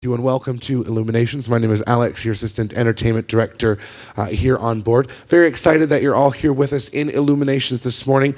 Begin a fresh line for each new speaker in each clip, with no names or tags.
You and welcome to Illuminations. My name is Alex, your Assistant Entertainment Director here on board. Very excited that you're all here with us in Illuminations this morning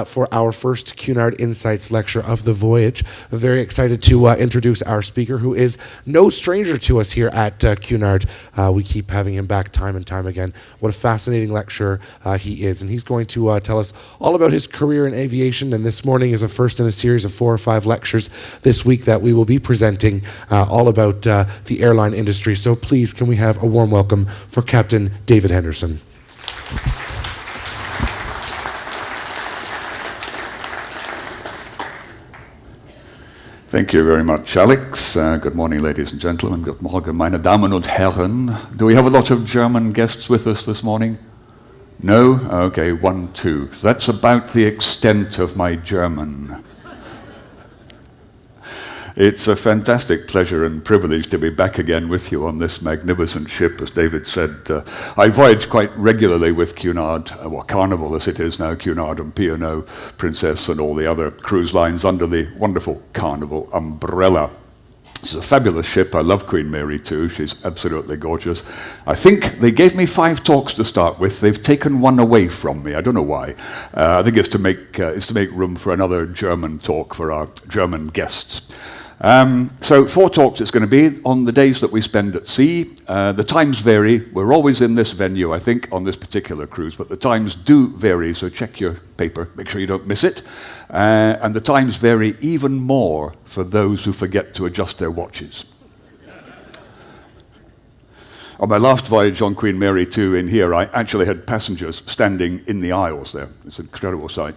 for our first Cunard Insights lecture of the voyage. Very excited to introduce our speaker, who is no stranger to us here at Cunard. We keep having him back time and time again. What a fascinating lecturer he is. And he's going to tell us all about his career in aviation. And this morning is a first in a series of 4 or 5 lectures this week that we will be presenting all about the airline industry. So please, can we have a warm welcome for Captain David Henderson.
Thank you very much, Alex. Good morning, ladies and gentlemen. Good morning, meine Damen und Herren. Do we have a lot of German guests with us this morning? No? Okay, 1, 2. That's about the extent of my German. It's a fantastic pleasure and privilege to be back again with you on this magnificent ship. As David said, I voyage quite regularly with Cunard, or Carnival as it is now, Cunard and P&O, Princess and all the other cruise lines under the wonderful Carnival umbrella. It's a fabulous ship. I love Queen Mary too. She's absolutely gorgeous. I think they gave me 5 talks to start with. They've taken 1 away from me. I don't know why. I think it's to make room for another German talk for our German guests. So 4 talks it's going to be on the days that we spend at sea. The times vary. We're always in this venue, I think, on this particular cruise, but the times do vary, so check your paper, make sure you don't miss it. And the times vary even more for those who forget to adjust their watches. On my last voyage on Queen Mary 2 in here, I actually had passengers standing in the aisles there. It's an incredible sight.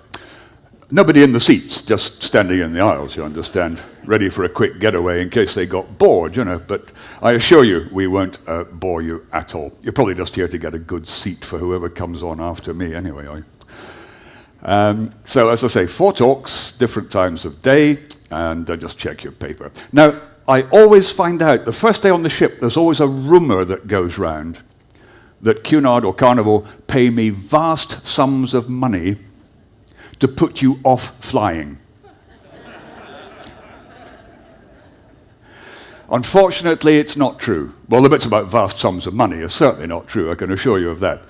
Nobody in the seats, just standing in the aisles, you understand, ready for a quick getaway in case they got bored, you know. But I assure you, we won't bore you at all. You're probably just here to get a good seat for whoever comes on after me anyway. So as I say, 4 talks, different times of day, and just check your paper. Now, I always find out, the first day on the ship, there's always a rumor that goes round that Cunard or Carnival pay me vast sums of money to put you off flying. Unfortunately, it's not true. Well, the bits about vast sums of money are certainly not true, I can assure you of that.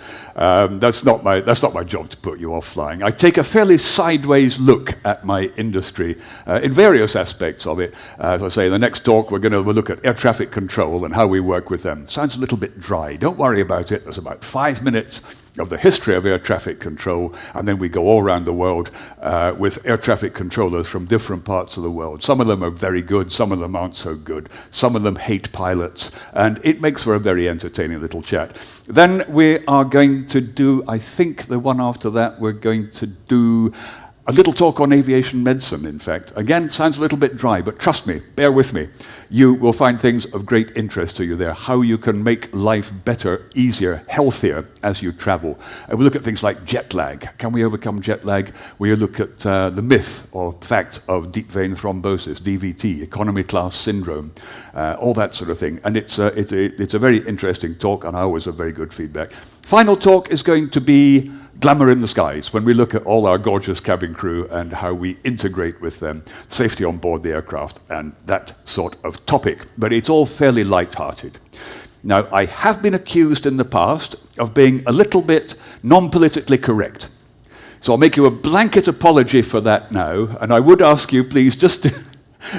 That's not my job to put you off flying. I take a fairly sideways look at my industry in various aspects of it. As I say, in the next talk, we'll look at air traffic control and how we work with them. Sounds a little bit dry. Don't worry about it. There's about 5 minutes of the history of air traffic control, and then we go all around the world with air traffic controllers from different parts of the world. Some of them are very good, some of them aren't so good. Some of them hate pilots, and it makes for a very entertaining little chat. Then we are going to do, I think the one after that, we're going to do a little talk on aviation medicine, in fact. Again, sounds a little bit dry, but trust me, bear with me. You will find things of great interest to you there, how you can make life better, easier, healthier as you travel. And we look at things like jet lag. Can we overcome jet lag? We look at the myth or fact of deep vein thrombosis, DVT, economy class syndrome, all that sort of thing. And it's a very interesting talk, and I always have very good feedback. Final talk is going to be glamour in the skies, when we look at all our gorgeous cabin crew and how we integrate with them, safety on board the aircraft and that sort of topic. But it's all fairly light-hearted. Now, I have been accused in the past of being a little bit non-politically correct. So I'll make you a blanket apology for that now, and I would ask you, please, just to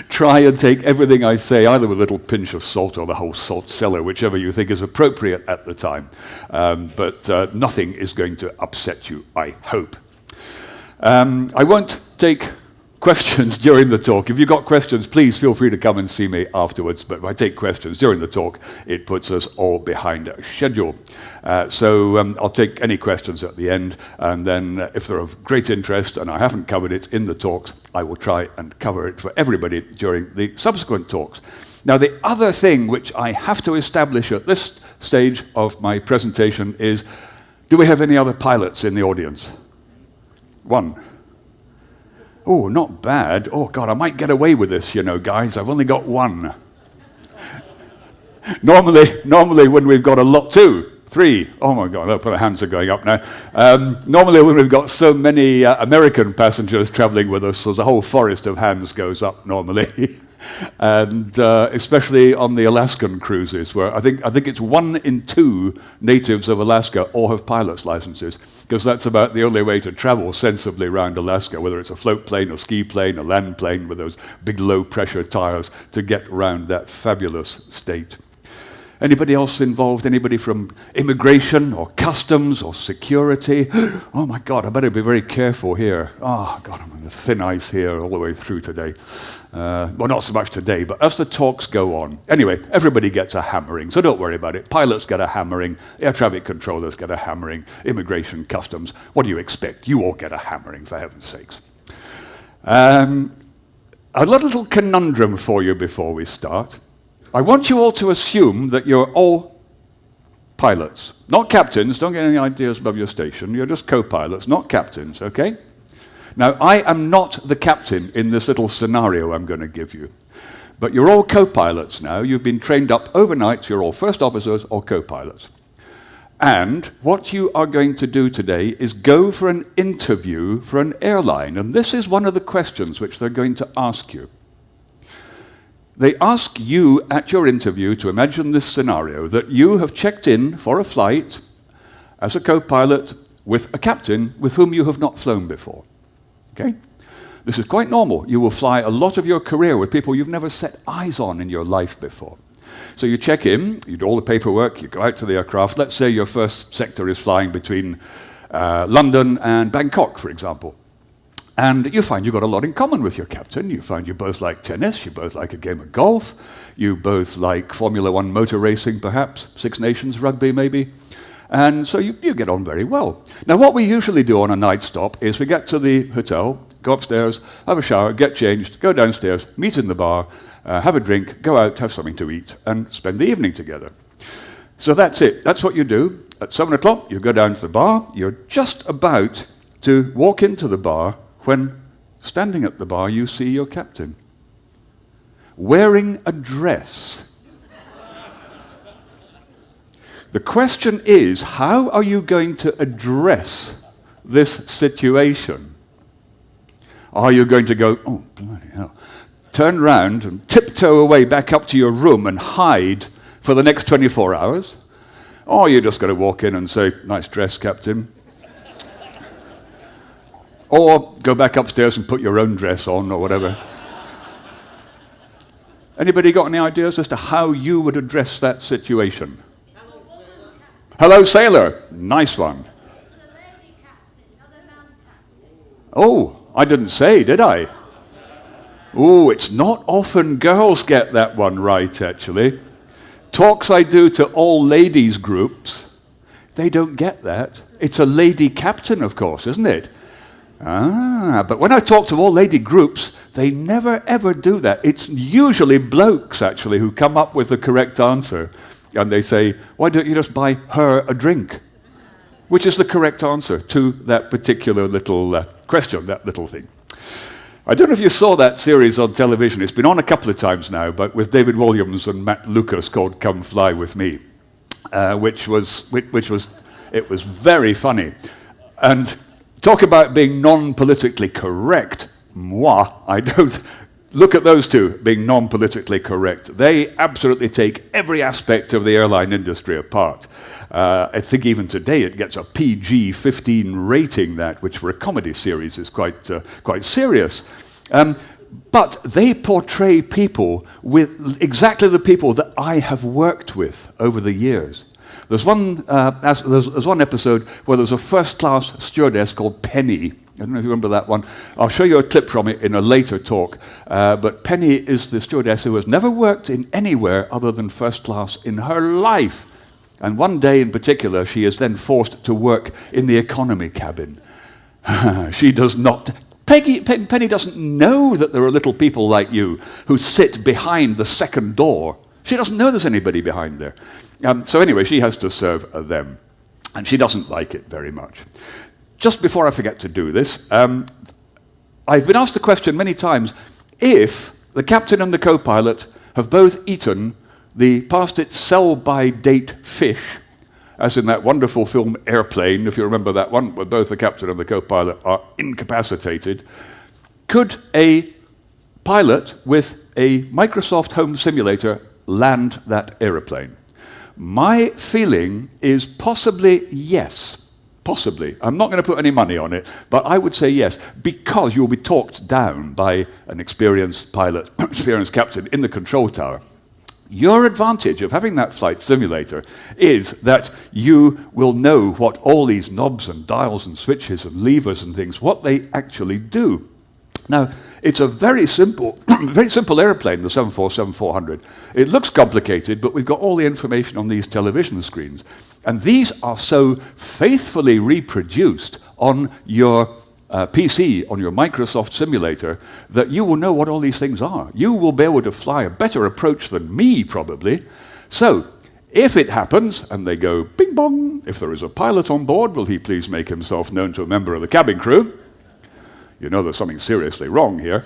try and take everything I say, either with a little pinch of salt or the whole salt cellar, whichever you think is appropriate at the time. But nothing is going to upset you, I hope. I won't take questions during the talk. If you've got questions, please feel free to come and see me afterwards. But if I take questions during the talk, it puts us all behind a schedule. So I'll take any questions at the end, and then if they're of great interest and I haven't covered it in the talks, I will try and cover it for everybody during the subsequent talks. Now, the other thing which I have to establish at this stage of my presentation is, do we have any other pilots in the audience? 1. Oh, not bad. Oh, God, I might get away with this, you know, guys. I've only got 1. Normally when we've got a lot, 2, 3. Oh, my God, the hands are going up now. Normally when we've got so many American passengers traveling with us, there's a whole forest of hands goes up normally. And especially on the Alaskan cruises, where I think it's 1 in 2 natives of Alaska all have pilot's licenses, because that's about the only way to travel sensibly around Alaska, whether it's a float plane, a ski plane, a land plane with those big low-pressure tires to get around that fabulous state. Anybody else involved? Anybody from immigration or customs or security? Oh my God, I better be very careful here. Oh God, I'm on the thin ice here all the way through today. Well, not so much today, but as the talks go on. Anyway, everybody gets a hammering, so don't worry about it. Pilots get a hammering, air traffic controllers get a hammering, immigration, customs. What do you expect? You all get a hammering, for heaven's sakes. A little conundrum for you before we start. I want you all to assume that you're all pilots, not captains. Don't get any ideas above your station. You're just co-pilots, not captains, okay? Now, I am not the captain in this little scenario I'm going to give you, but you're all co-pilots now. You've been trained up overnight. You're all first officers or co-pilots. And what you are going to do today is go for an interview for an airline, and this is one of the questions which they're going to ask you. They ask you at your interview to imagine this scenario, that you have checked in for a flight as a co-pilot with a captain with whom you have not flown before. Okay? This is quite normal. You will fly a lot of your career with people you've never set eyes on in your life before. So you check in, you do all the paperwork, you go out to the aircraft. Let's say your first sector is flying between London and Bangkok, for example. And you find you've got a lot in common with your captain. You find you both like tennis, you both like a game of golf, you both like Formula One motor racing, perhaps, Six Nations rugby, maybe. And so you get on very well. Now, what we usually do on a night stop is we get to the hotel, go upstairs, have a shower, get changed, go downstairs, meet in the bar, have a drink, go out, have something to eat, and spend the evening together. So that's it. That's what you do. At 7 o'clock, you go down to the bar. You're just about to walk into the bar when, standing at the bar, you see your captain wearing a dress. The question is, how are you going to address this situation? Are you going to go, oh, bloody hell, turn round and tiptoe away back up to your room and hide for the next 24 hours? Or you're just going to walk in and say, nice dress, Captain. Or go back upstairs and put your own dress on or whatever. Anybody got any ideas as to how you would address that situation? Hello, sailor. Nice one. Oh, I didn't say, did I? Oh, it's not often girls get that one right, actually. Talks I do to all ladies groups, they don't get that. It's a lady captain, of course, isn't it? But when I talk to all lady groups, they never ever do that. It's usually blokes, actually, who come up with the correct answer. And they say, why don't you just buy her a drink? Which is the correct answer to that particular little question, that little thing. I don't know if you saw that series on television. It's been on a couple of times now, but with David Williams and Matt Lucas, called Come Fly With Me, it was very funny. And talk about being non-politically correct. Moi, I don't. Look at those two being non-politically correct. They absolutely take every aspect of the airline industry apart. I think even today it gets a PG-15 rating, that, which for a comedy series is quite serious. But they portray people with exactly the people that I have worked with over the years. There's one episode where there's a first-class stewardess called Penny. I don't know if you remember that one. I'll show you a clip from it in a later talk. But Penny is the stewardess who has never worked in anywhere other than first class in her life. And one day in particular, she is then forced to work in the economy cabin. She does not. Penny doesn't know that there are little people like you who sit behind the second door. She doesn't know there's anybody behind there. So anyway, she has to serve them. And she doesn't like it very much. Just before I forget to do this, I've been asked the question many times, if the captain and the co-pilot have both eaten the past its sell-by-date fish, as in that wonderful film Airplane, if you remember that one, where both the captain and the co-pilot are incapacitated, could a pilot with a Microsoft Home Simulator land that aeroplane? My feeling is possibly yes. Possibly. I'm not going to put any money on it, but I would say yes, because you'll be talked down by an experienced pilot, experienced captain in the control tower. Your advantage of having that flight simulator is that you will know what all these knobs and dials and switches and levers and things, what they actually do. Now, it's a very simple airplane, the 747-400. It looks complicated, but we've got all the information on these television screens. And these are so faithfully reproduced on your PC, on your Microsoft simulator, that you will know what all these things are. You will be able to fly a better approach than me, probably. So, if it happens, and they go bing bong, if there is a pilot on board, will he please make himself known to a member of the cabin crew? You know there's something seriously wrong here.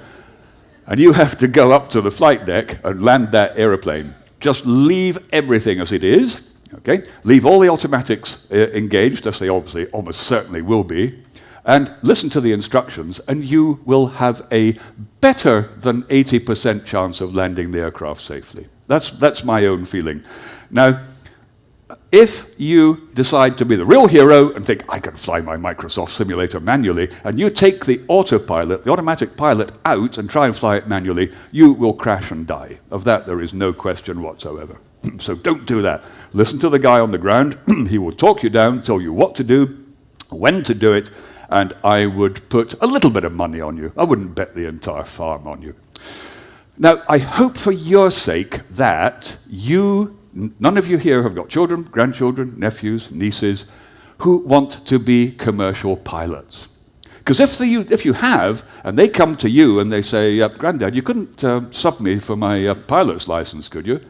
And you have to go up to the flight deck and land that aeroplane. Just leave everything as it is, okay? Leave all the automatics engaged, as they obviously almost certainly will be, and listen to the instructions, and you will have a better than 80% chance of landing the aircraft safely. That's my own feeling. Now, if you decide to be the real hero and think, I can fly my Microsoft simulator manually, and you take the autopilot, the automatic pilot, out and try and fly it manually, you will crash and die. Of that, there is no question whatsoever. So don't do that. Listen to the guy on the ground. He will talk you down, tell you what to do, when to do it, and I would put a little bit of money on you. I wouldn't bet the entire farm on you. Now, I hope for your sake that none of you here have got children, grandchildren, nephews, nieces, who want to be commercial pilots. Because if you have, and they come to you and they say, Granddad, you couldn't sub me for my pilot's license, could you?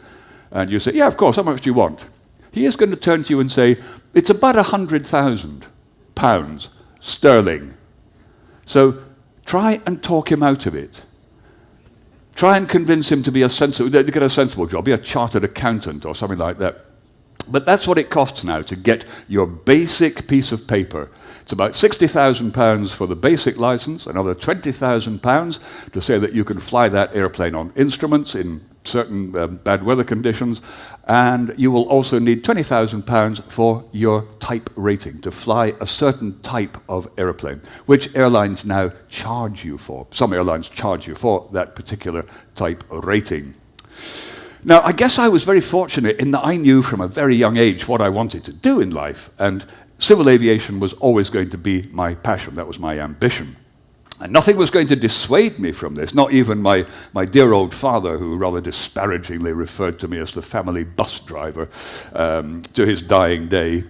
And you say, yeah, of course, how much do you want? He is going to turn to you and say, it's about £100,000 sterling. So try and talk him out of it. Try and convince him to get a sensible job, be a chartered accountant or something like that. But that's what it costs now to get your basic piece of paper. It's about £60,000 for the basic license, another £20,000 to say that you can fly that airplane on instruments in certain bad weather conditions, and you will also need £20,000 for your type rating, to fly a certain type of airplane, which airlines now charge you for. Some airlines charge you for that particular type of rating. Now, I guess I was very fortunate in that I knew from a very young age what I wanted to do in life, and civil aviation was always going to be my passion. That was my ambition. And nothing was going to dissuade me from this, not even my dear old father, who rather disparagingly referred to me as the family bus driver to his dying day.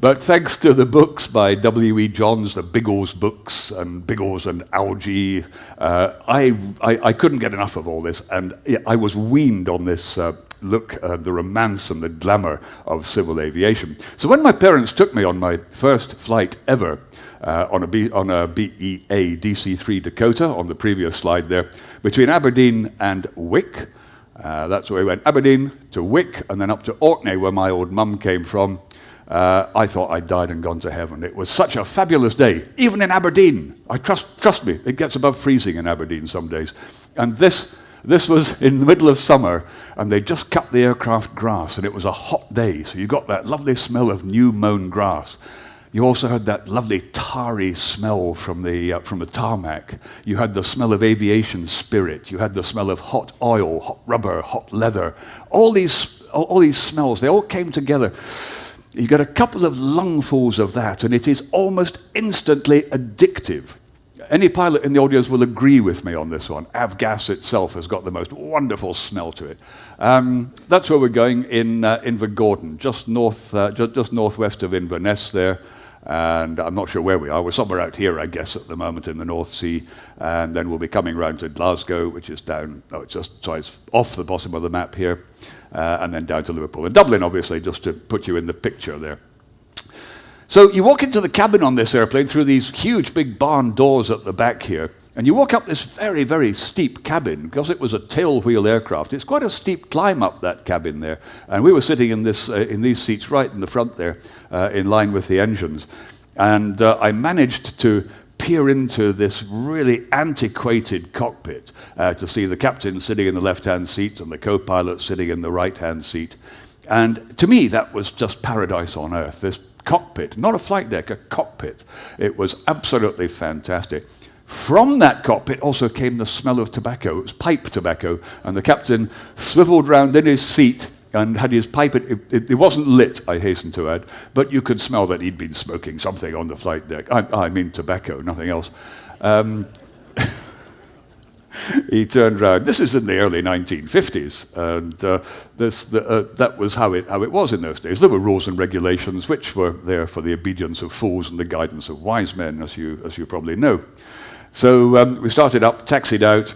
But thanks to the books by W.E. Johns, the Biggles books, and Biggles and Algae, I couldn't get enough of all this, and I was weaned on this the romance and the glamour of civil aviation. So when my parents took me on my first flight ever, on a BEA DC-3 Dakota, on the previous slide there, between Aberdeen and Wick. That's where we went, Aberdeen to Wick, and then up to Orkney, where my old mum came from. I thought I'd died and gone to heaven. It was such a fabulous day, even in Aberdeen. Trust me, it gets above freezing in Aberdeen some days. And this was in the middle of summer, and they just cut the aircraft grass, and it was a hot day, so you got that lovely smell of new mown grass. You also had that lovely tarry smell from the tarmac. You had the smell of aviation spirit. You had the smell of hot oil, hot rubber, hot leather. All these smells, they all came together. You get a couple of lungfuls of that, and it is almost instantly addictive. Any pilot in the audience will agree with me on this one. Avgas itself has got the most wonderful smell to it. That's where we're going in Invergordon, just northwest of Inverness there. And I'm not sure where we are. We're somewhere out here, I guess, at the moment in the North Sea. And then we'll be coming round to Glasgow, which is it's off the bottom of the map here, and then down to Liverpool. And Dublin, obviously, just to put you in the picture there. So you walk into the cabin on this airplane through these huge big barn doors at the back here, and you walk up this very, very steep cabin, because it was a tailwheel aircraft. It's quite a steep climb up that cabin there, and we were sitting in these seats right in the front there, in line with the engines, and I managed to peer into this really antiquated cockpit to see the captain sitting in the left-hand seat and the co-pilot sitting in the right-hand seat. And to me, that was just paradise on earth, this cockpit, not a flight deck, a cockpit. It was absolutely fantastic. From that cockpit also came the smell of tobacco. It was pipe tobacco, and the captain swiveled round in his seat and had his pipe. It wasn't lit, I hasten to add, but you could smell that he'd been smoking something on the flight deck. I mean tobacco, nothing else. He turned round. This is in the early 1950s, and that was how it was in those days. There were rules and regulations which were there for the obedience of fools and the guidance of wise men, as you probably know. So we started up, taxied out,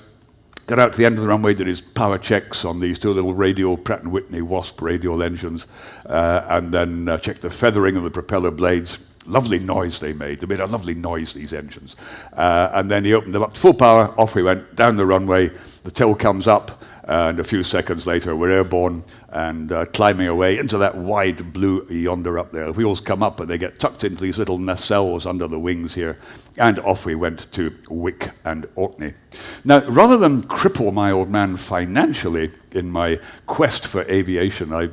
got out to the end of the runway, did his power checks on these two little radial Pratt & Whitney Wasp radial engines, and then checked the feathering of the propeller blades. Lovely noise they made. They made a lovely noise, these engines. And then he opened them up to full power, off we went, down the runway, the tail comes up, and a few seconds later we're airborne and climbing away into that wide blue yonder up there. The wheels come up and they get tucked into these little nacelles under the wings here, and off we went to Wick and Orkney. Now, rather than cripple my old man financially in my quest for aviation, I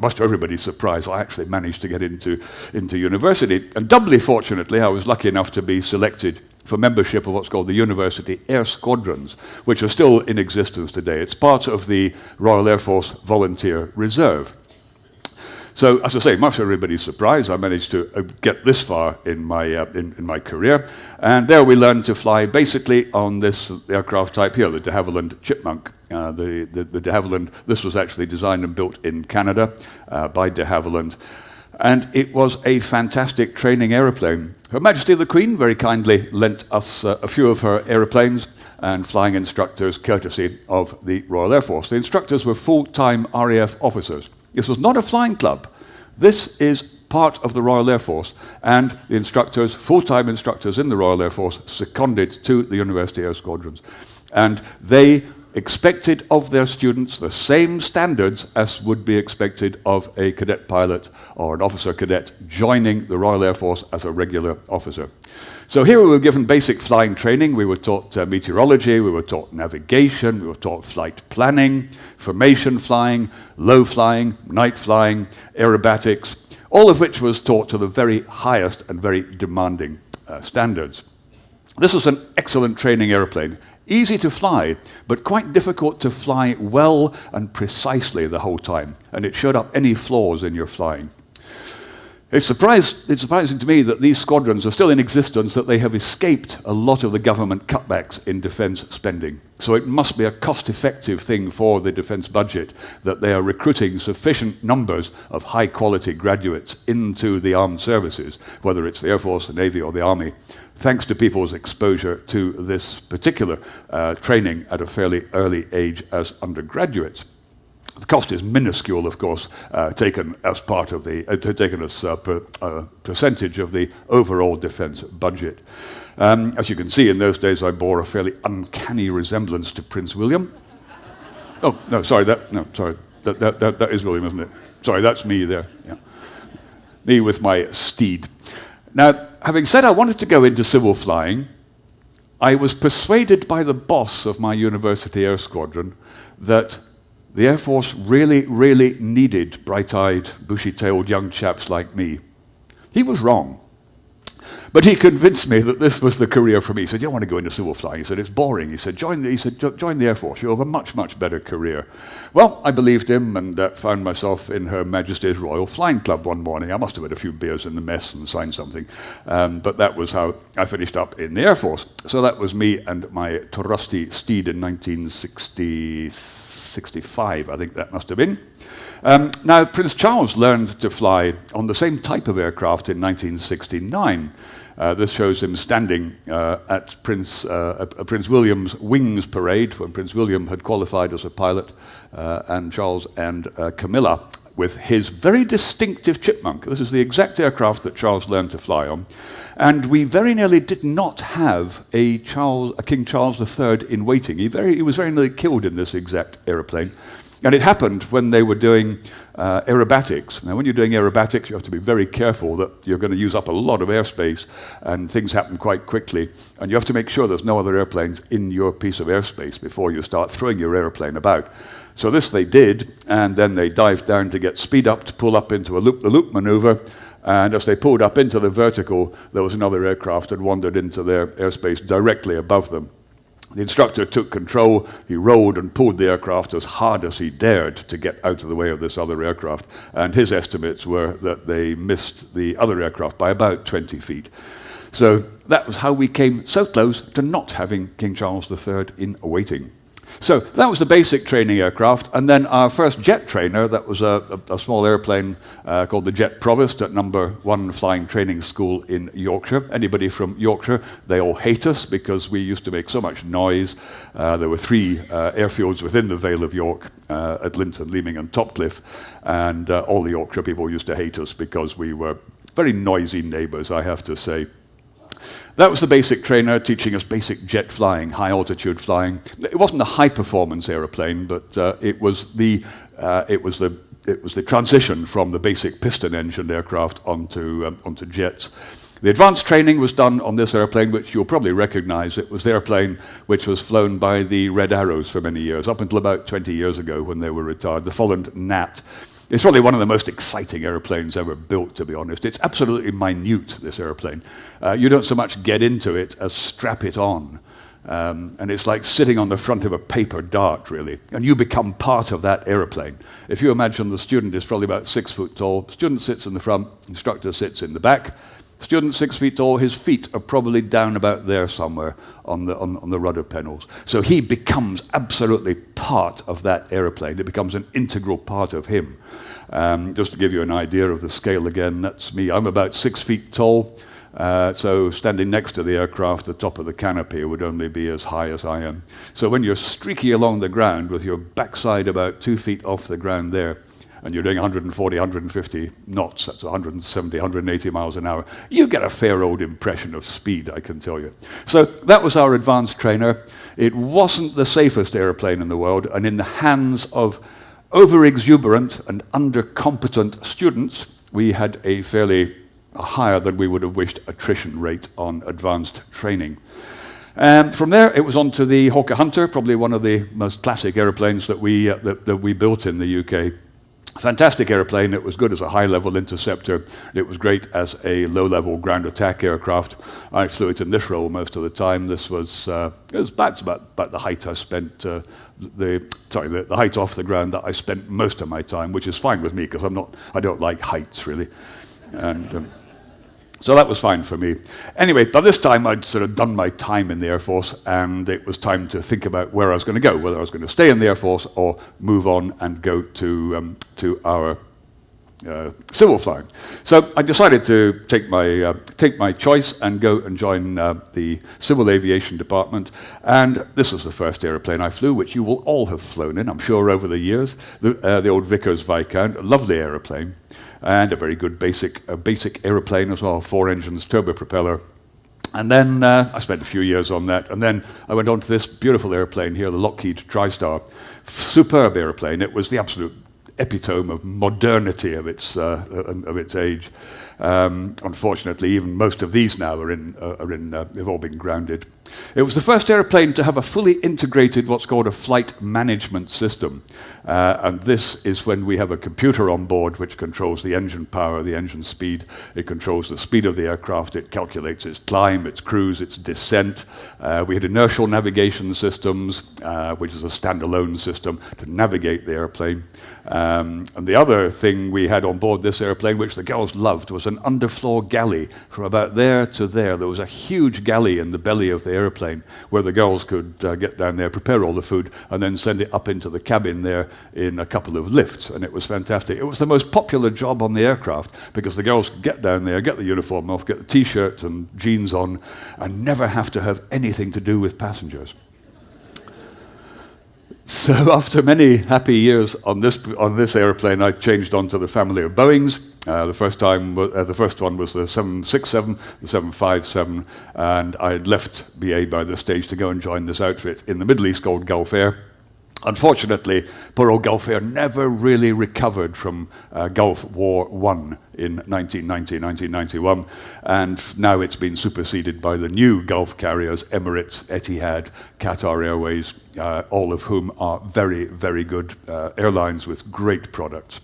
much to everybody's surprise, I actually managed to get into university. And doubly fortunately, I was lucky enough to be selected for membership of what's called the University Air Squadrons, which are still in existence today. It's part of the Royal Air Force Volunteer Reserve. So, as I say, much to everybody's surprise, I managed to get this far in my career, and there we learned to fly basically on this aircraft type here, the de Havilland Chipmunk. The de Havilland, this was actually designed and built in Canada by de Havilland. And it was a fantastic training aeroplane. Her Majesty the Queen very kindly lent us a few of her aeroplanes and flying instructors courtesy of the Royal Air Force. The instructors were full-time RAF officers. This was not a flying club. This is part of the Royal Air Force, and the instructors, full-time instructors in the Royal Air Force, seconded to the University Air Squadrons. And they expected of their students the same standards as would be expected of a cadet pilot or an officer cadet joining the Royal Air Force as a regular officer. So here we were given basic flying training. We were taught meteorology, we were taught navigation, we were taught flight planning, formation flying, low flying, night flying, aerobatics, all of which was taught to the very highest and very demanding standards. This was an excellent training aeroplane. Easy to fly, but quite difficult to fly well and precisely the whole time, and it showed up any flaws in your flying. It's surprising to me that these squadrons are still in existence, that they have escaped a lot of the government cutbacks in defence spending. So it must be a cost-effective thing for the defence budget that they are recruiting sufficient numbers of high-quality graduates into the armed services, whether it's the Air Force, the Navy, or the Army, thanks to people's exposure to this particular training at a fairly early age as undergraduates. The cost is minuscule, of course, taken as part of taken as percentage of the overall defence budget. As you can see, in those days, I bore a fairly uncanny resemblance to Prince William. Oh no, sorry, that is William, isn't it? Sorry, that's me there. Yeah. Me with my steed. Now, having said I wanted to go into civil flying, I was persuaded by the boss of my university air squadron that the Air Force really, really needed bright-eyed, bushy-tailed young chaps like me. He was wrong. But he convinced me that this was the career for me. He said, you don't want to go into civil flying. He said, it's boring. He said, join the Air Force. You'll have a much, much better career. Well, I believed him and found myself in Her Majesty's Royal Flying Club one morning. I must have had a few beers in the mess and signed something. But that was how I finished up in the Air Force. So that was me and my trusty steed in 1965, I think that must have been. Now, Prince Charles learned to fly on the same type of aircraft in 1969. This shows him standing at Prince William's Wings Parade when Prince William had qualified as a pilot, and Charles and Camilla with his very distinctive Chipmunk. This is the exact aircraft that Charles learned to fly on. And we very nearly did not have a King Charles III in waiting. He was very nearly killed in this exact aeroplane. And it happened when they were doing aerobatics. Now, when you're doing aerobatics, you have to be very careful that you're going to use up a lot of airspace, and things happen quite quickly. And you have to make sure there's no other airplanes in your piece of airspace before you start throwing your airplane about. So this they did, and then they dived down to get speed up to pull up into a loop-the-loop maneuver. And as they pulled up into the vertical, there was another aircraft that wandered into their airspace directly above them. The instructor took control. He rolled and pulled the aircraft as hard as he dared to get out of the way of this other aircraft. And his estimates were that they missed the other aircraft by about 20 feet. So that was how we came so close to not having King Charles III in waiting. So that was the basic training aircraft, and then our first jet trainer, that was a small airplane called the Jet Provost at number 1 Flying Training School in Yorkshire. Anybody from Yorkshire, they all hate us because we used to make so much noise. There were 3 airfields within the Vale of York, at Linton, Leeming and Topcliffe, and all the Yorkshire people used to hate us because we were very noisy neighbours, I have to say. That was the basic trainer teaching us basic jet flying, high altitude flying. It wasn't a high performance aeroplane, but it was the transition from the basic piston engined aircraft onto jets. The advanced training was done on this airplane, which you'll probably recognize. It was the airplane which was flown by the Red Arrows for many years, up until about 20 years ago when they were retired, the Folland Gnat. It's probably one of the most exciting airplanes ever built, to be honest. It's absolutely minute, this airplane. You don't so much get into it as strap it on. And it's like sitting on the front of a paper dart, really. And you become part of that airplane. If you imagine the student is probably about 6 foot tall, student sits in the front, instructor sits in the back. Student 6 feet tall, his feet are probably down about there somewhere on the rudder panels. So he becomes absolutely part of that aeroplane. It becomes an integral part of him. Just to give you an idea of the scale again, that's me. I'm about 6 feet tall. So standing next to the aircraft, the top of the canopy would only be as high as I am. So when you're streaky along the ground with your backside about 2 feet off the ground there, and you're doing 140, 150 knots, that's 170, 180 miles an hour, you get a fair old impression of speed, I can tell you. So that was our advanced trainer. It wasn't the safest airplane in the world, and in the hands of over-exuberant and under-competent students, we had a higher than we would have wished attrition rate on advanced training. From there, it was on to the Hawker Hunter, probably one of the most classic airplanes that we built in the UK. Fantastic airplane. It was good as a high-level interceptor. It was great as a low-level ground attack aircraft. I flew it in this role most of the time. This was about the height I spent, the height off the ground that I spent most of my time, which is fine with me because I don't like heights really, and. So that was fine for me. Anyway, by this time I'd sort of done my time in the Air Force, and it was time to think about where I was going to go, whether I was going to stay in the Air Force or move on and go to our civil flying. So I decided to take my choice and go and join the Civil Aviation Department. And this was the first airplane I flew, which you will all have flown in, I'm sure, over the years. The old Vickers Viscount, a lovely airplane. And a very good basic aeroplane as well, 4 engines, turbo propeller. And then I spent a few years on that, and then I went on to this beautiful airplane here, the Lockheed TriStar. Superb airplane. It was the absolute epitome of modernity of its age. Unfortunately, even most of these now have all been grounded. It was the first airplane to have a fully integrated what's called a flight management system. And this is when we have a computer on board which controls the engine power, the engine speed. It controls the speed of the aircraft. It calculates its climb, its cruise, its descent. We had inertial navigation systems, which is a standalone system to navigate the airplane. And the other thing we had on board this airplane, which the girls loved, was an underfloor galley from about there to there. There was a huge galley in the belly of the airplane where the girls could get down there, prepare all the food, and then send it up into the cabin there in a couple of lifts, and it was fantastic. It was the most popular job on the aircraft because the girls could get down there, get the uniform off, get the T-shirt and jeans on, and never have to have anything to do with passengers. So after many happy years on this airplane, I changed on to the family of Boeings. The first one was the 767, the 757, and I had left BA by this stage to go and join this outfit in the Middle East called Gulf Air. Unfortunately, poor old Gulf Air never really recovered from Gulf War I in 1990, 1991, and now it's been superseded by the new Gulf carriers, Emirates, Etihad, Qatar Airways, all of whom are very, very good airlines with great products.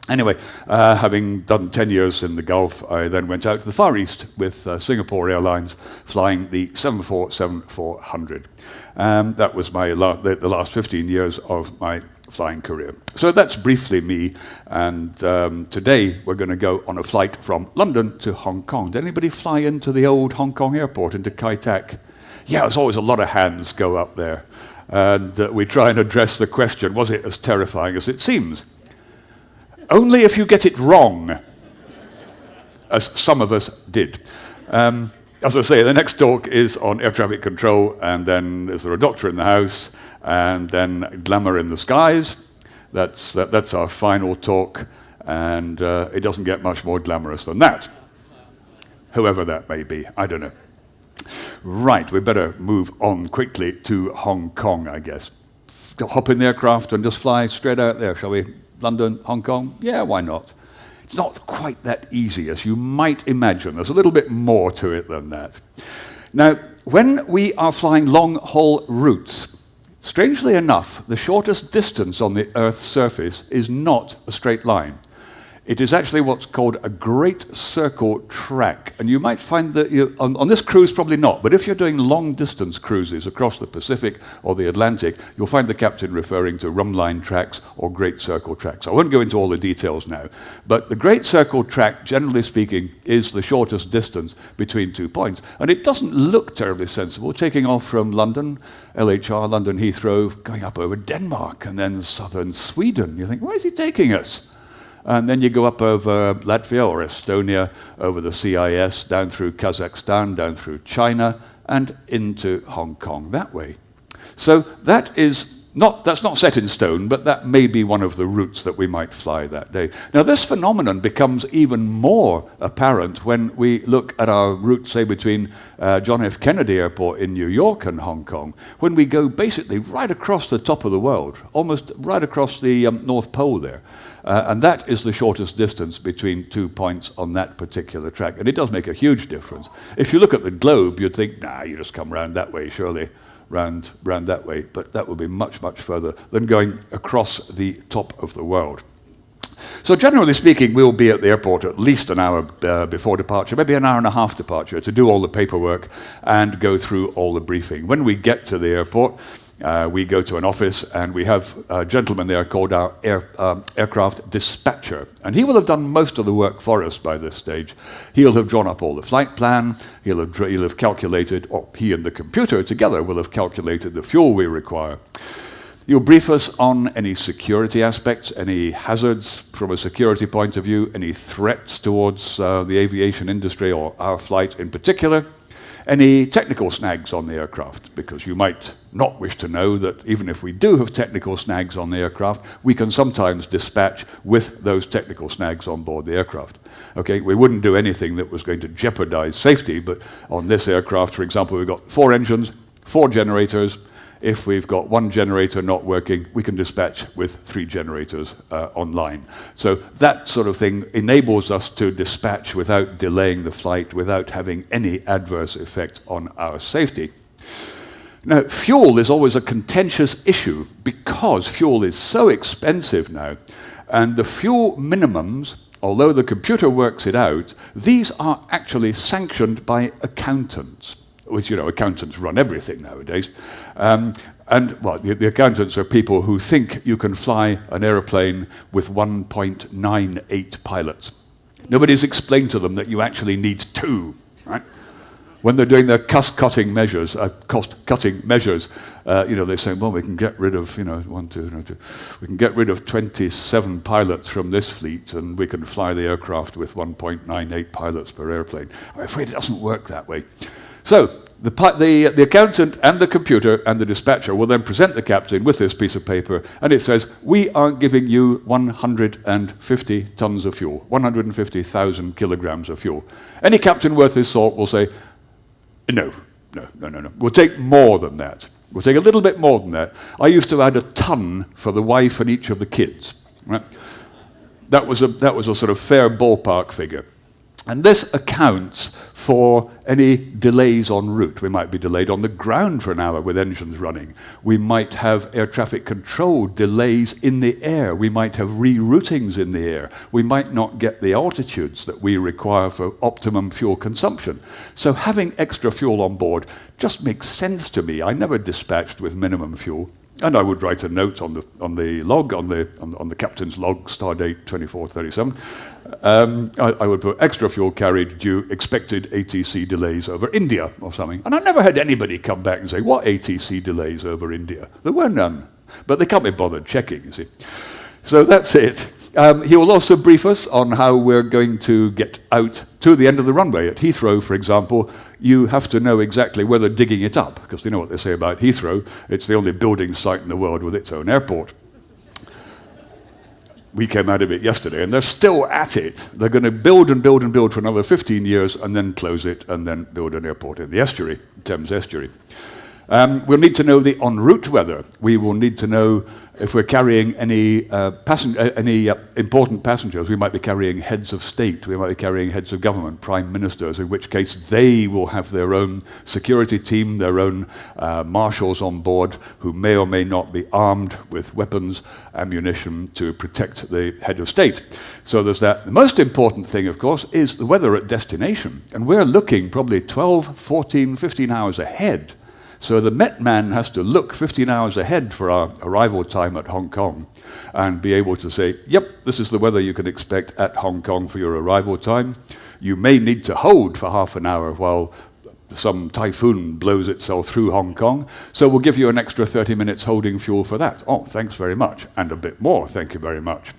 Anyway, having done 10 years in the Gulf, I then went out to the Far East with Singapore Airlines, flying the 747-400. That was my the last 15 years of my flying career. So that's briefly me, and today we're going to go on a flight from London to Hong Kong. Did anybody fly into the old Hong Kong airport, into Kai Tak? Yeah, there's always a lot of hands go up there. And we try and address the question, was it as terrifying as it seems? Only if you get it wrong, as some of us did. As I say, the next talk is on air traffic control, and then is there a doctor in the house, and then glamour in the skies. That's our final talk, and it doesn't get much more glamorous than that. Whoever that may be, I don't know. Right, we better move on quickly to Hong Kong, I guess. Hop in the aircraft and just fly straight out there, shall we? London, Hong Kong? Yeah, why not? It's not quite that easy as you might imagine. There's a little bit more to it than that. Now, when we are flying long-haul routes, strangely enough, the shortest distance on the Earth's surface is not a straight line. It is actually what's called a Great Circle Track. And you might find that on this cruise, probably not, but if you're doing long-distance cruises across the Pacific or the Atlantic, you'll find the captain referring to Rumline tracks or Great Circle tracks. I won't go into all the details now, but the Great Circle Track, generally speaking, is the shortest distance between 2 points. And it doesn't look terribly sensible, taking off from London, LHR, London Heathrow, going up over Denmark and then southern Sweden. You think, where is he taking us? And then you go up over Latvia or Estonia, over the CIS, down through Kazakhstan, down through China, and into Hong Kong that way. So that's not set in stone, but that may be one of the routes that we might fly that day. Now, this phenomenon becomes even more apparent when we look at our route, say, between John F. Kennedy Airport in New York and Hong Kong, when we go basically right across the top of the world, almost right across the North Pole there. And that is the shortest distance between 2 points on that particular track. And it does make a huge difference. If you look at the globe, you'd think, nah, you just come round that way, surely. Round that way, but that would be much, much further than going across the top of the world. So generally speaking, we'll be at the airport at least an hour before departure, maybe an hour and a half departure, to do all the paperwork and go through all the briefing. When we get to the airport, we go to an office and we have a gentleman there called our aircraft dispatcher. And he will have done most of the work for us by this stage. He'll have drawn up all the flight plan, he'll have calculated, or he and the computer together will have calculated the fuel we require. You'll brief us on any security aspects, any hazards from a security point of view, any threats towards the aviation industry or our flight in particular, any technical snags on the aircraft, because you might not wish to know that even if we do have technical snags on the aircraft, we can sometimes dispatch with those technical snags on board the aircraft. Okay, we wouldn't do anything that was going to jeopardize safety, but on this aircraft, for example, we've got 4 engines, 4 generators. If we've got 1 generator not working, we can dispatch with 3 generators online. So that sort of thing enables us to dispatch without delaying the flight, without having any adverse effect on our safety. Now, fuel is always a contentious issue because fuel is so expensive now, and the fuel minimums, although the computer works it out, these are actually sanctioned by accountants. With, accountants run everything nowadays. The accountants are people who think you can fly an aeroplane with 1.98 pilots. Nobody's explained to them that you actually need 2, right? When they're doing their cost-cutting measures, they say, well, we can get rid of, we can get rid of 27 pilots from this fleet, and we can fly the aircraft with 1.98 pilots per airplane. I'm afraid it doesn't work that way. So the accountant and the computer and the dispatcher will then present the captain with this piece of paper, and it says, we are giving you 150 tons of fuel, 150,000 kilograms of fuel. Any captain worth his salt will say, no. We'll take more than that. We'll take a little bit more than that. I used to add a ton for the wife and each of the kids. Right? That was a sort of fair ballpark figure. And this accounts for any delays en route. We might be delayed on the ground for an hour with engines running. We might have air traffic control delays in the air. We might have reroutings in the air. We might not get the altitudes that we require for optimum fuel consumption. So having extra fuel on board just makes sense to me. I never dispatched with minimum fuel. And I would write a note on the log, on the captain's log, stardate 2437. I would put extra fuel carried due expected ATC delays over India or something. And I never had anybody come back and say, what ATC delays over India? There were none. But they can't be bothered checking, you see. So that's it. He will also brief us on how we're going to get out to the end of the runway. At Heathrow, for example, you have to know exactly where they're digging it up, because you know what they say about Heathrow. It's the only building site in the world with its own airport. We came out of it yesterday, and they're still at it. They're going to build and build and build for another 15 years, and then close it, and then build an airport in the estuary, Thames estuary. We'll need to know the en route weather. We will need to know if we're carrying any important passengers. We might be carrying heads of state. We might be carrying heads of government, prime ministers, in which case they will have their own security team, their own marshals on board who may or may not be armed with weapons, ammunition to protect the head of state. So there's that. The most important thing, of course, is the weather at destination. And we're looking probably 12, 14, 15 hours ahead. So the Met man has to look 15 hours ahead for our arrival time at Hong Kong and be able to say, yep, this is the weather you can expect at Hong Kong for your arrival time. You may need to hold for half an hour while some typhoon blows itself through Hong Kong. So we'll give you an extra 30 minutes holding fuel for that. Oh, thanks very much. And a bit more, thank you very much.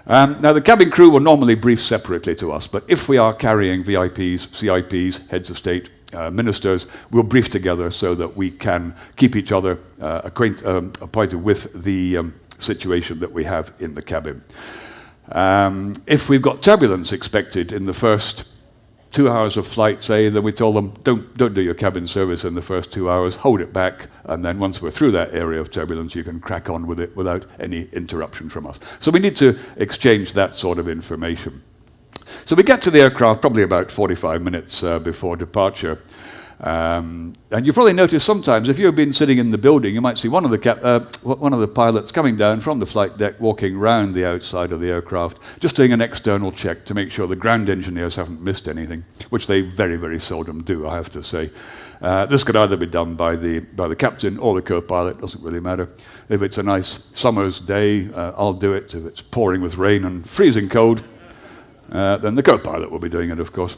Now, the cabin crew will normally brief separately to us, but if we are carrying VIPs, CIPs, heads of state, ministers, we'll brief together so that we can keep each other acquainted with the situation that we have in the cabin. If we've got turbulence expected in the first 2 hours of flight, say, then we tell them, don't do your cabin service in the first 2 hours, hold it back, and then once we're through that area of turbulence, you can crack on with it without any interruption from us. So we need to exchange that sort of information. So we get to the aircraft probably about 45 minutes before departure. And you probably notice sometimes, if you've been sitting in the building, you might see one of the pilots coming down from the flight deck, walking round the outside of the aircraft, just doing an external check to make sure the ground engineers haven't missed anything, which they very, very seldom do, I have to say. This could either be done by the captain or the co-pilot, doesn't really matter. If it's a nice summer's day, I'll do it. If it's pouring with rain and freezing cold, then the co-pilot will be doing it, of course.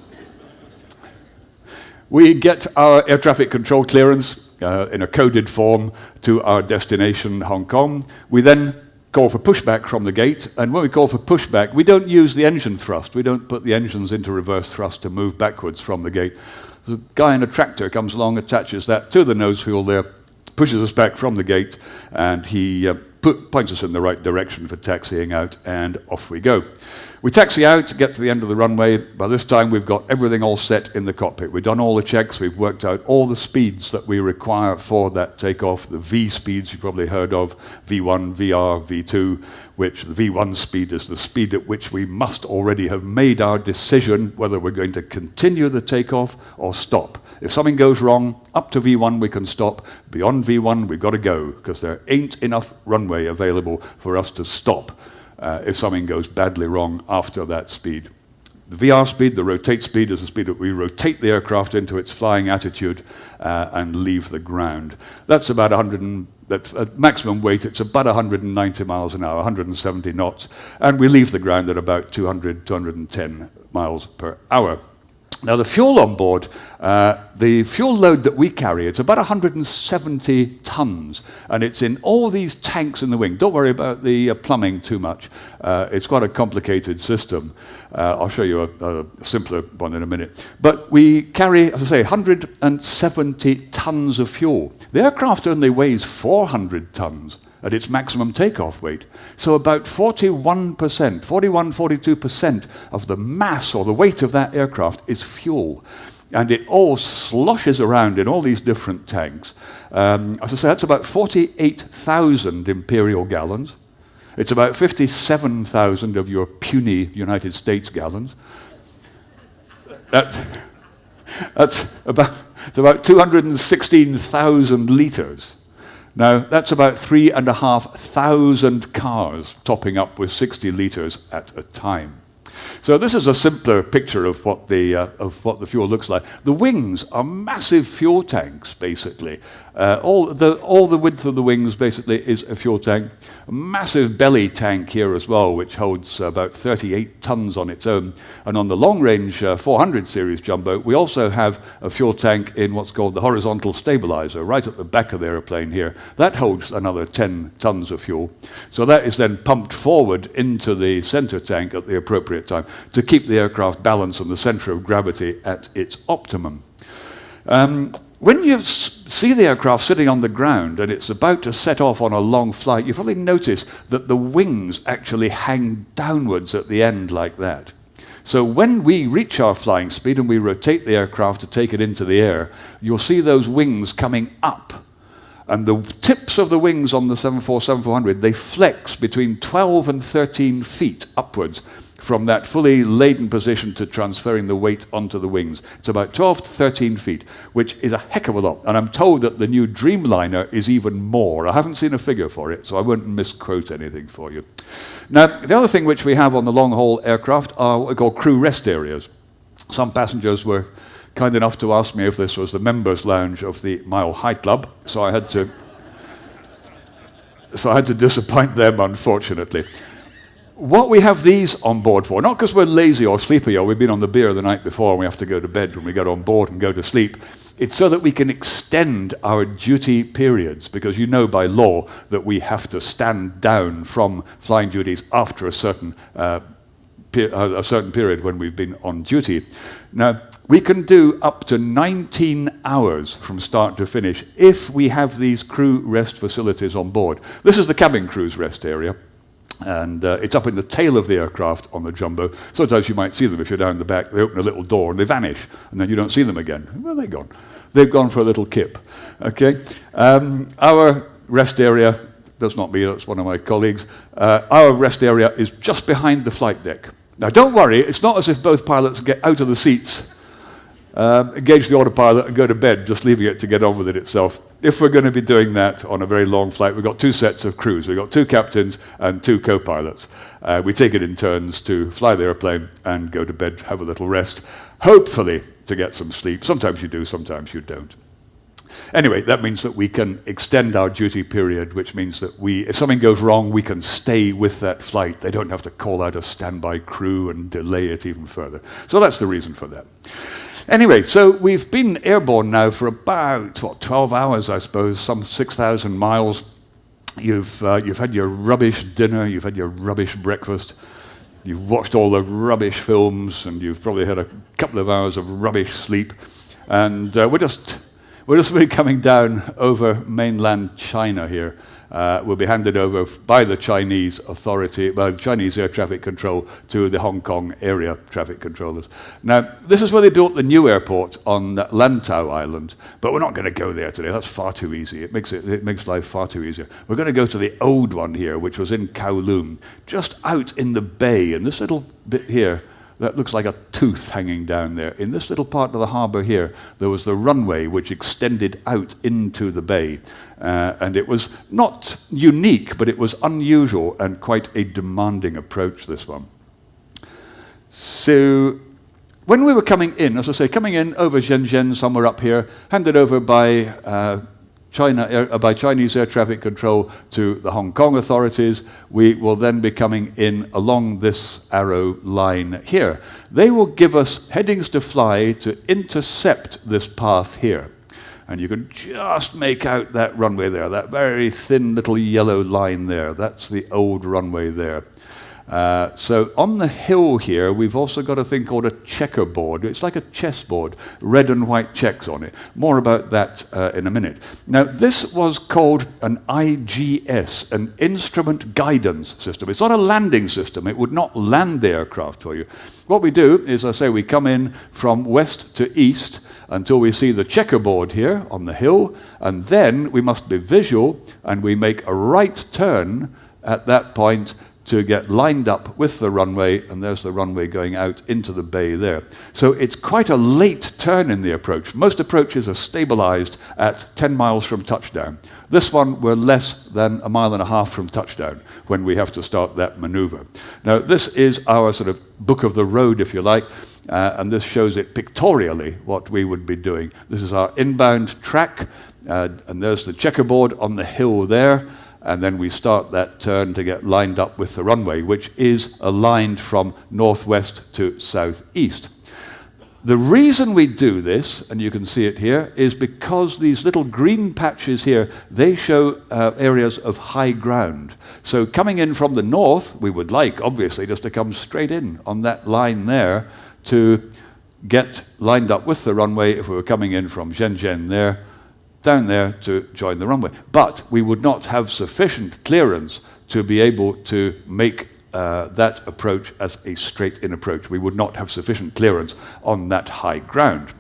We get our air traffic control clearance in a coded form to our destination, Hong Kong. We then call for pushback from the gate, and when we call for pushback, we don't use the engine thrust. We don't put the engines into reverse thrust to move backwards from the gate. The guy in a tractor comes along, attaches that to the nose wheel there, pushes us back from the gate, and he points us in the right direction for taxiing out, and off we go. We taxi out, get to the end of the runway. By this time, we've got everything all set in the cockpit. We've done all the checks. We've worked out all the speeds that we require for that takeoff. The V speeds you probably heard of, V1, VR, V2, which the V1 speed is the speed at which we must already have made our decision whether we're going to continue the takeoff or stop. If something goes wrong, up to V1 we can stop. Beyond V1 we've got to go, because there ain't enough runway available for us to stop if something goes badly wrong after that speed. The VR speed, the rotate speed, is the speed that we rotate the aircraft into its flying attitude and leave the ground. That's about at maximum weight, it's about 190 miles an hour, 170 knots, and we leave the ground at about 200, 210 miles per hour. Now, the fuel on board, the fuel load that we carry, it's about 170 tons, and it's in all these tanks in the wing. Don't worry about the plumbing too much. It's quite a complicated system. I'll show you a simpler one in a minute. But we carry, as I say, 170 tons of fuel. The aircraft only weighs 400 tons at its maximum takeoff weight. So about 41%, 42% of the mass or the weight of that aircraft is fuel. and it all sloshes around in all these different tanks. As I say, that's about 48,000 imperial gallons. It's about 57,000 of your puny United States gallons. That's about 216,000 litres. Now, that's about 3,500 cars topping up with 60 litres at a time. So this is a simpler picture of what the fuel looks like. The wings are massive fuel tanks, basically. All the width of the wings basically is a fuel tank. A massive belly tank here as well, which holds about 38 tons on its own. And on the long-range 400 series jumbo, we also have a fuel tank in what's called the horizontal stabilizer, right at the back of the aeroplane here. That holds another 10 tons of fuel. So that is then pumped forward into the center tank at the appropriate time to keep the aircraft balanced on the center of gravity at its optimum. When you see the aircraft sitting on the ground and it's about to set off on a long flight, you probably notice that the wings actually hang downwards at the end like that. So when we reach our flying speed and we rotate the aircraft to take it into the air, you'll see those wings coming up. And the tips of the wings on the 747-400, they flex between 12 and 13 feet upwards from that fully laden position to transferring the weight onto the wings. It's about 12 to 13 feet, which is a heck of a lot. And I'm told that the new Dreamliner is even more. I haven't seen a figure for it, so I won't misquote anything for you. Now, the other thing which we have on the long-haul aircraft are what we call crew rest areas. Some passengers were kind enough to ask me if this was the members' lounge of the Mile High Club, so I had to disappoint them, unfortunately. What we have these on board for, not because we're lazy or sleepy or we've been on the beer the night before and we have to go to bed when we get on board and go to sleep, it's so that we can extend our duty periods, because you know by law that we have to stand down from flying duties after a certain period when we've been on duty. Now, we can do up to 19 hours from start to finish if we have these crew rest facilities on board. This is the cabin crew's rest area. And it's up in the tail of the aircraft on the jumbo. Sometimes you might see them if you're down the back. They open a little door and they vanish, and then you don't see them again. Where are they gone? They've gone for a little kip. Okay. Our rest area, that's not me, that's one of my colleagues. Our rest area is just behind the flight deck. Now, don't worry, it's not as if both pilots get out of the seats, engage the autopilot and go to bed, just leaving it to get on with it itself. If we're going to be doing that on a very long flight, we've got two sets of crews. We've got two captains and two co-pilots. We take it in turns to fly the airplane and go to bed, have a little rest, hopefully to get some sleep. Sometimes you do, sometimes you don't. Anyway, that means that we can extend our duty period, which means that if something goes wrong, we can stay with that flight. They don't have to call out a standby crew and delay it even further. So that's the reason for that. Anyway, so we've been airborne now for about, 12 hours, I suppose, some 6,000 miles. You've had your rubbish dinner, you've had your rubbish breakfast, you've watched all the rubbish films, and you've probably had a couple of hours of rubbish sleep. And we're just really coming down over mainland China here. Will be handed over by the Chinese authority, by the Chinese air traffic control, to the Hong Kong area traffic controllers. Now, this is where they built the new airport on Lantau Island, but we're not going to go there today. That's far too easy. It makes life far too easier. We're going to go to the old one here, which was in Kowloon, just out in the bay, in this little bit here. That looks like a tooth hanging down there. In this little part of the harbour here, there was the runway which extended out into the bay. And it was not unique, but it was unusual and quite a demanding approach, this one. So when we were coming in, as I say, coming in over Shenzhen, somewhere up here, handed over by Chinese air traffic control to the Hong Kong authorities, we will then be coming in along this arrow line here. They will give us headings to fly to intercept this path here. And you can just make out that runway there, that very thin little yellow line there. That's the old runway there. So on the hill here, we've also got a thing called a checkerboard. It's like a chessboard, red and white checks on it. More about that in a minute. Now, this was called an IGS, an Instrument Guidance System. It's not a landing system. It would not land the aircraft for you. What we do is, I say, we come in from west to east until we see the checkerboard here on the hill, and then we must be visual, and we make a right turn at that point to get lined up with the runway, and there's the runway going out into the bay there. So it's quite a late turn in the approach. Most approaches are stabilized at 10 miles from touchdown. This one, we're less than 1.5 miles from touchdown when we have to start that maneuver. Now, this is our sort of book of the road, if you like, and this shows it pictorially, what we would be doing. This is our inbound track, and there's the checkerboard on the hill there, and then we start that turn to get lined up with the runway, which is aligned from northwest to southeast. The reason we do this, and you can see it here, is because these little green patches here, they show areas of high ground. So coming in from the north, we would like, obviously, just to come straight in on that line there to get lined up with the runway if we were coming in from Shenzhen there, down there to join the runway. But we would not have sufficient clearance to be able to make that approach as a straight-in approach. We would not have sufficient clearance on that high ground.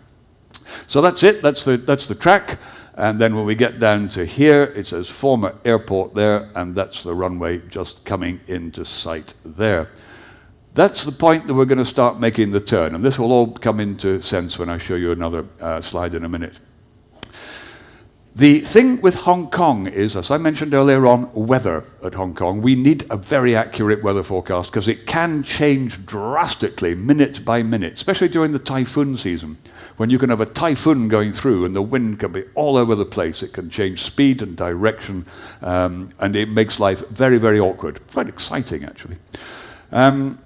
So that's it, that's the track. And then when we get down to here, it says former airport there, and that's the runway just coming into sight there. That's the point that we're going to start making the turn. And this will all come into sense when I show you another slide in a minute. The thing with Hong Kong is, as I mentioned earlier on, weather at Hong Kong. We need a very accurate weather forecast because it can change drastically minute by minute, especially during the typhoon season, when you can have a typhoon going through and the wind can be all over the place. It can change speed and direction, and it makes life very, very awkward. Quite exciting, actually.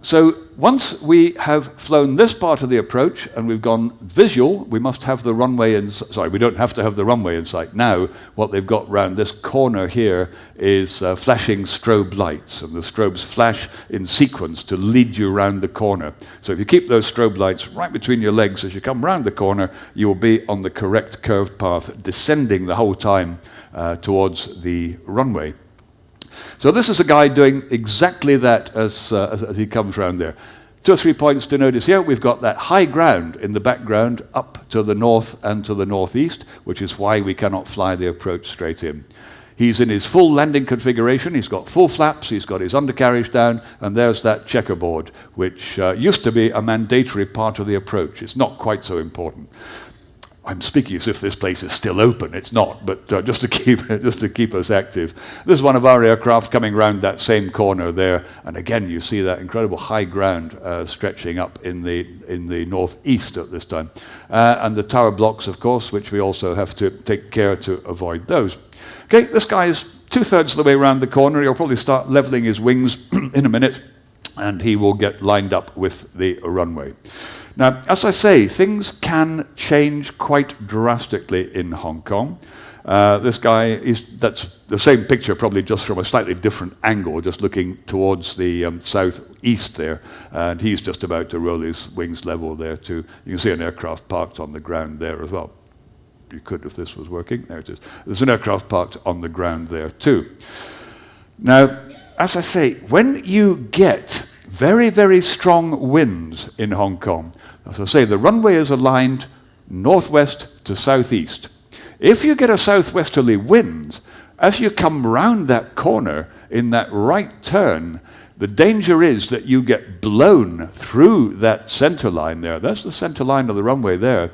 So once we have flown this part of the approach and we've gone visual, we must have the runway in, sorry, we don't have to have the runway in sight now. What they've got round this corner here is flashing strobe lights, and the strobes flash in sequence to lead you around the corner. So if you keep those strobe lights right between your legs as you come round the corner, you will be on the correct curved path, descending the whole time towards the runway. So this is a guy doing exactly that as he comes round there. 2 or 3 points to notice here. We've got that high ground in the background up to the north and to the northeast, which is why we cannot fly the approach straight in. He's in his full landing configuration. He's got full flaps. He's got his undercarriage down. And there's that checkerboard, which used to be a mandatory part of the approach. It's not quite so important. I'm speaking as if this place is still open. It's not, but just to keep us active. This is one of our aircraft coming round that same corner there, and again you see that incredible high ground stretching up in the northeast at this time, and the tower blocks, of course, which we also have to take care to avoid those. Okay, this guy is 2/3 of the way around the corner. He'll probably start leveling his wings in a minute, and he will get lined up with the runway. Now, as I say, things can change quite drastically in Hong Kong. This guy, that's the same picture, probably just from a slightly different angle, just looking towards the southeast there. And he's just about to roll his wings level there too. You can see an aircraft parked on the ground there as well. You could if this was working. There it is. There's an aircraft parked on the ground there too. Now, as I say, when you get very, very strong winds in Hong Kong, as I say, the runway is aligned northwest to southeast. If you get a southwesterly wind, as you come round that corner in that right turn, the danger is that you get blown through that center line there. That's the center line of the runway there.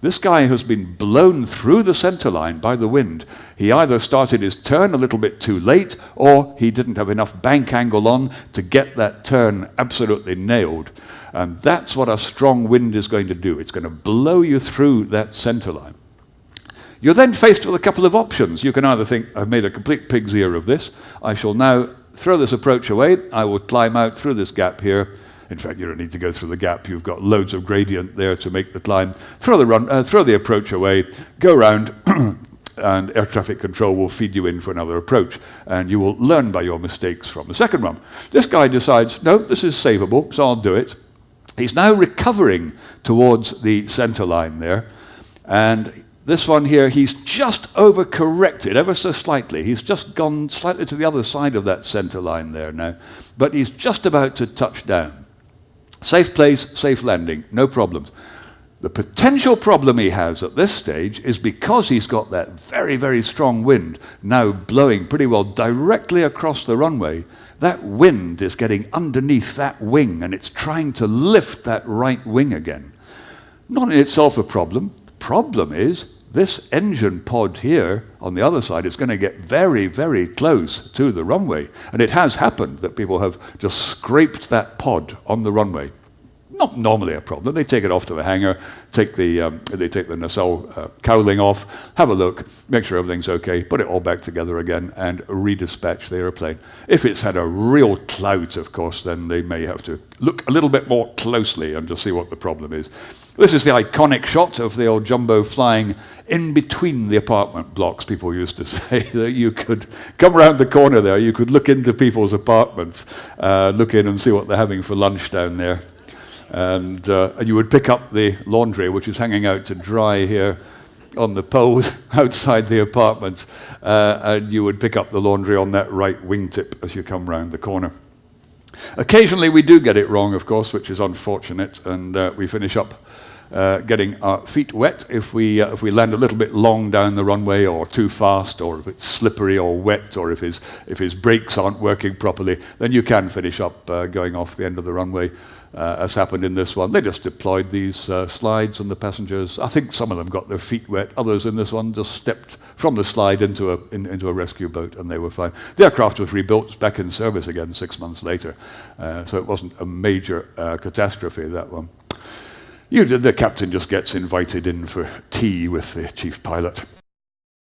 This guy has been blown through the center line by the wind. He either started his turn a little bit too late, or he didn't have enough bank angle on to get that turn absolutely nailed. And that's what a strong wind is going to do. It's going to blow you through that center line. You're then faced with a couple of options. You can either think, I've made a complete pig's ear of this. I shall now throw this approach away. I will climb out through this gap here. In fact, you don't need to go through the gap. You've got loads of gradient there to make the climb. Throw the approach away, go round, and air traffic control will feed you in for another approach, and you will learn by your mistakes from the second run. This guy decides, no, this is savable, so I'll do it. He's now recovering towards the center line there, and this one here, he's just overcorrected ever so slightly. He's just gone slightly to the other side of that center line there now, but he's just about to touch down. Safe place, safe landing, no problems. The potential problem he has at this stage is because he's got that very, very strong wind now blowing pretty well directly across the runway. That wind is getting underneath that wing, and it's trying to lift that right wing again. Not in itself a problem. The problem is this engine pod here on the other side is going to get very, very close to the runway. And it has happened that people have just scraped that pod on the runway. Not normally a problem. They take it off to the hangar, they take the nacelle cowling off, have a look, make sure everything's okay, put it all back together again, and redispatch the airplane. If it's had a real clout, of course, then they may have to look a little bit more closely and just see what the problem is. This is the iconic shot of the old Jumbo flying in between the apartment blocks. People used to say that you could come around the corner there, you could look into people's apartments, look in and see what they're having for lunch down there. And you would pick up the laundry, which is hanging out to dry here on the poles outside the apartments, and you would pick up the laundry on that right wingtip as you come round the corner. Occasionally we do get it wrong, of course, which is unfortunate, and we finish up getting our feet wet if we land a little bit long down the runway, or too fast, or if it's slippery or wet, or if his brakes aren't working properly. Then you can finish up going off the end of the runway, as happened in this one. They just deployed these slides, and the passengers, I think some of them got their feet wet. Others in this one just stepped from the slide into a rescue boat, and they were fine. The aircraft was rebuilt, it's back in service again 6 months later, so it wasn't a major catastrophe, that one. The captain just gets invited in for tea with the chief pilot.